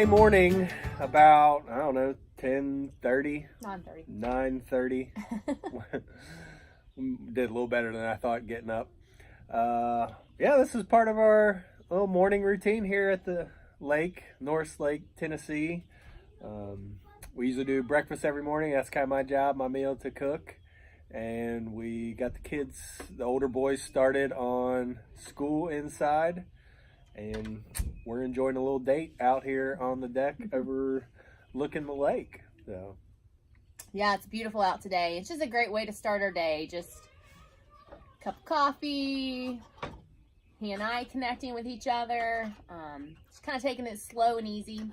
morning about, I don't know, 10:30? 9:30. 9:30. Did a little better than I thought getting up. Yeah, this is part of our little morning routine here at the lake, Norris Lake, Tennessee. We usually do breakfast every morning. That's kind of my job, my meal, to cook. And we got the kids, the older boys, started on school inside. And we're enjoying a little date out here on the deck overlooking the lake. So yeah, it's beautiful out today. It's just a great way to start our day. Just a cup of coffee, he and I connecting with each other, just kind of taking it slow and easy.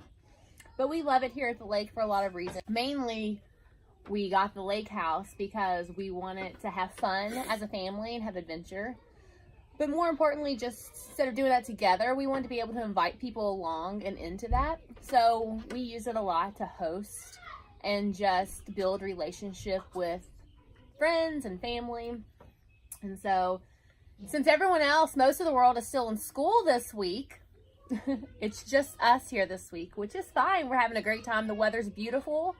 But we love it here at the lake for a lot of reasons. Mainly, we got the lake house because we wanted to have fun as a family and have adventure. But more importantly, just instead of doing that together, we wanted to be able to invite people along and into that. So we use it a lot to host and just build relationship with friends and family. And so since everyone else, most of the world is still in school this week, it's just us here this week, which is fine. We're having a great time. The weather's beautiful,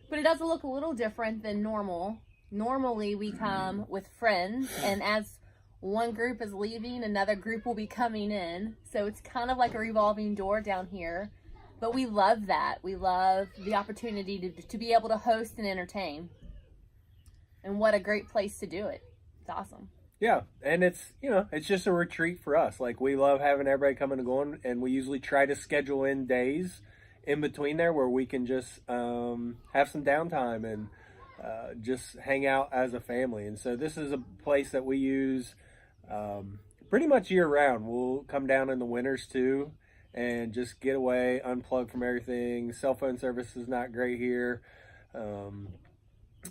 but it does look a little different than normal. Normally we come with friends, and as one group is leaving, another group will be coming in. So it's kind of like a revolving door down here. But we love that. We love the opportunity to be able to host and entertain. And what a great place to do it. It's awesome. yeah, and it's, it's just a retreat for us. Like, we love having everybody coming and going, and we usually try to schedule in days in between there where we can just have some downtime and just hang out as a family. And so this is a place that we use pretty much year round. We'll come down in the winters too and just get away, unplug from everything. Cell phone service is not great here.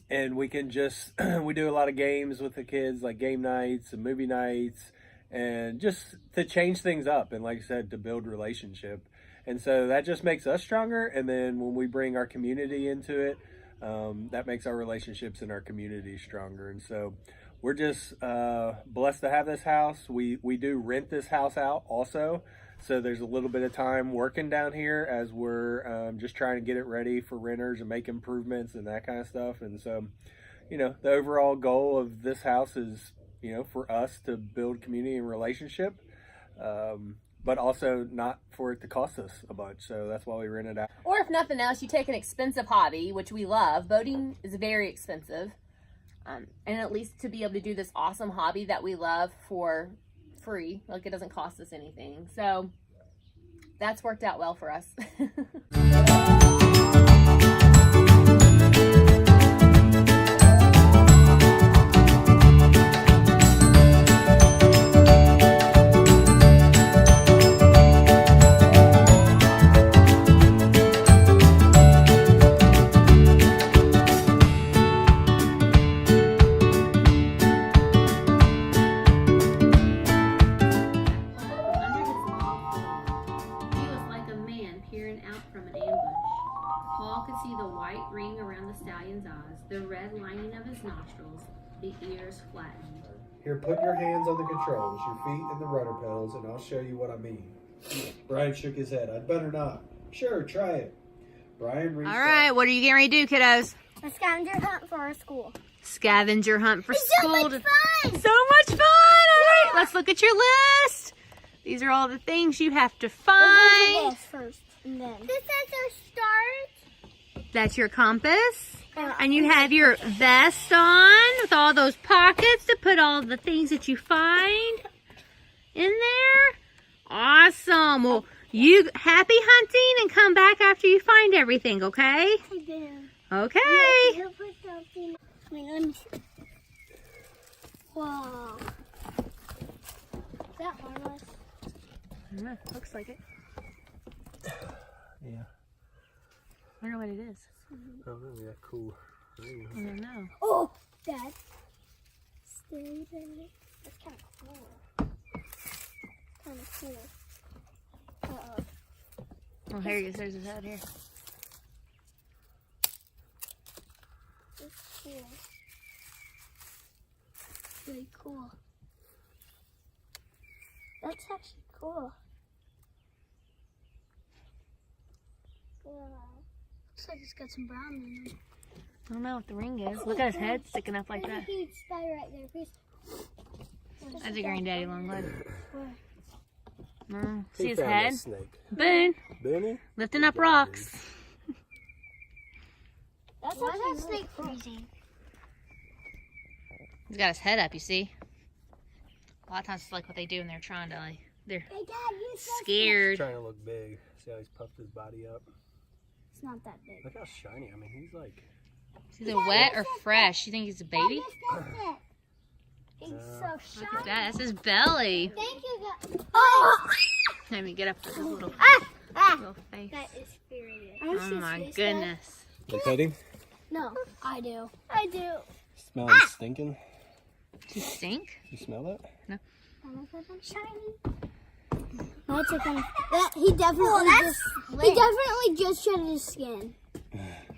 And we can just, we do a lot of games with the kids, like game nights and movie nights, and just to change things up. And like I said, to build relationship. And so that just makes us stronger. And then when we bring our community into it, that makes our relationships in our community stronger. And so we're just blessed to have this house. We do rent this house out also. So there's a little bit of time working down here as we're just trying to get it ready for renters and make improvements and that kind of stuff. And so, the overall goal of this house is, for us to build community and relationship, but also not for it to cost us a bunch. So that's why we rent it out. Or if nothing else, you take an expensive hobby, which we love. Boating is very expensive. And at least to be able to do this awesome hobby that we love for free, like it doesn't cost us anything. So that's worked out well for us. The red lining of his nostrils, the ears flattened. Here, put your hands on the controls, your feet in the rudder pedals, and I'll show you what I mean. Brian shook his head. I'd better not. Sure, try it. Brian reached All right, what are you getting ready to do, kiddos? A scavenger hunt for our school. Scavenger hunt for school. So much fun! So much fun! All right, let's look at your list. These are all the things you have to find. We'll go this first, and then. This says our start. That's your compass. And you have your vest on with all those pockets to put all the things that you find in there. Awesome. Well, you happy hunting and come back after you find everything, okay? I do. Okay. He'll put something. Wait, let me see. Wow. Is that harmless? Yeah, looks like it. Yeah. I wonder what it is. Oh, really? Yeah, cool. I don't know. Oh, Dad. Stay there. That's kind of cool. Kind of cool. Oh, here he is. There's his head here. That's cool. Really cool. That's actually cool. Looks like it's got some brown in it. I don't know what the ring is. Look at his head sticking up like There's that. a huge spider right there. Please. That's a granddaddy long leg. Where? No. See He his found head? a snake. Boone. Booney? Lifting up rocks. That's why that snake freezing. He's got his head up, you see? A lot of times it's like what they do when they're trying to, like, they're Hey, Dad, you said scared. Trying to look big. See how he's puffed his body up? it's not that big. Look how shiny. I mean, he's like... Is it wet or fresh? You think he's a baby? That's it. He's so Look shy. at that. That's his belly. Thank you, guys. Oh! Let me get up to his little, Ah! little face. That is furious. Oh my goodness. You pet him? No, I do. I do. Smell him stinking? Does he stink? You smell that? I'm shiny. That's a kind of, he definitely just shedded his skin.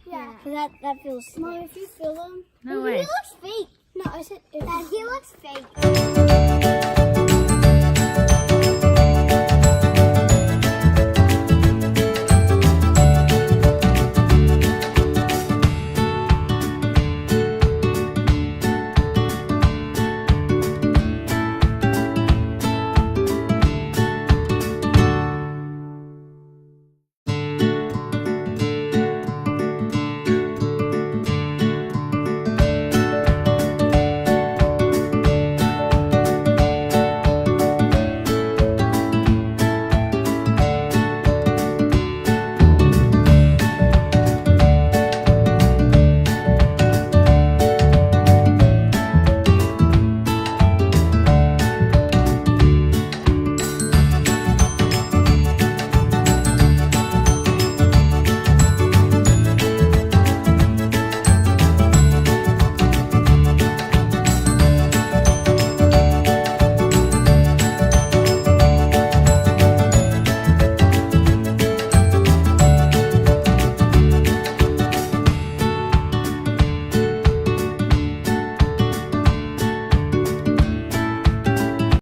Yeah, that feels. Mom, if you feel him, No he way. looks fake. No, I said he looks fake.